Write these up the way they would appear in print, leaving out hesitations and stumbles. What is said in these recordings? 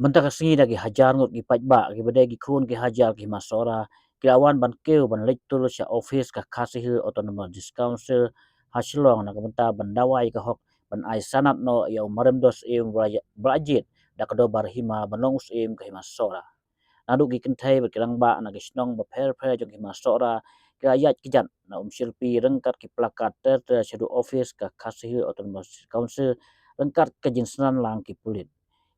Mentak singi dagi hajar ngut gi pajba gi bede gi kun gi hajar gi masora ki awan ban keu ban lektul sya office ka kasih autonomous council hasilong na benta ban dawai ka hok ban ai sanat no ya umarem dos im brajit da kado barhima banong us im ka hima sora naduk gi kentai berkilang ba na gisnong ba pher pher jong hima sora ki ayat kijat na silpi rengkat ki plakat ter sedu office ka kasih autonomous council rengkat ke jinsnan lang ki pulit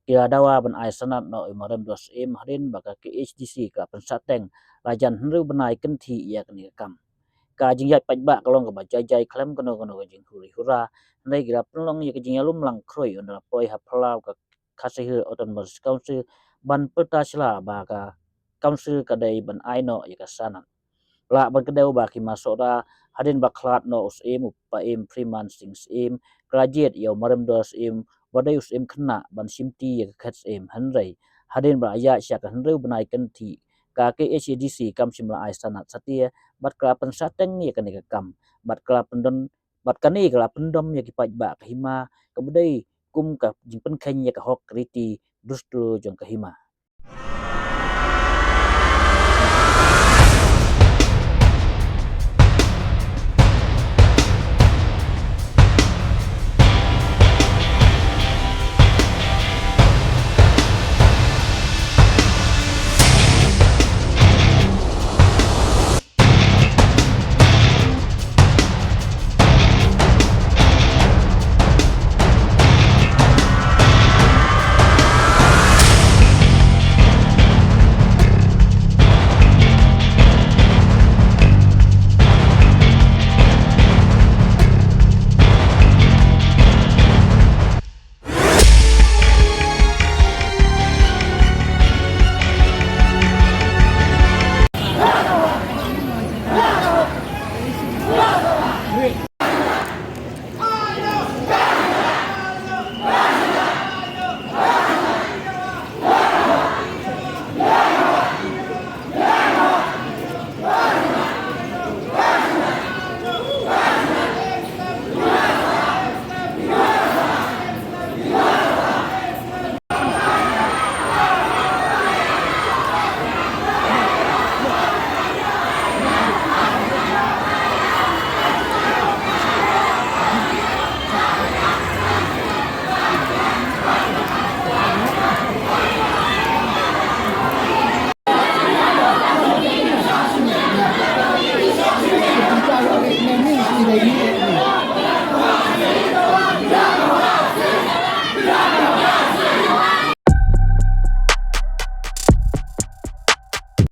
kia dawa ban ai sanat no imarem dos im harin baka ke HDC ka pensateng lajan henru benai kenti ia kini kam ka jingjat pajba kalong ka bajajai klem kono kono jing huri hura nei gira pelong ye jing alum lang kroi onda poi haplau ka kasih autonomous council ban petasla baka council kadai ban aino ye ka sanat la ban kedau ba ki masora hadin baklat no us im pa im freeman sings im graduate yo marem dos im wadai us im kena ban simti ya khats im hanrei hadin ba ya sya ka hanreu banai kan thi ka ke HDC kam simla ai sanat satia bat kla pen sateng ya kan ka kam bat kla pendon bat kani kla pendom ya ki paj ba ka hima ka budai kum ka jingpen khen ya ka hok kriti dustu jong ka hima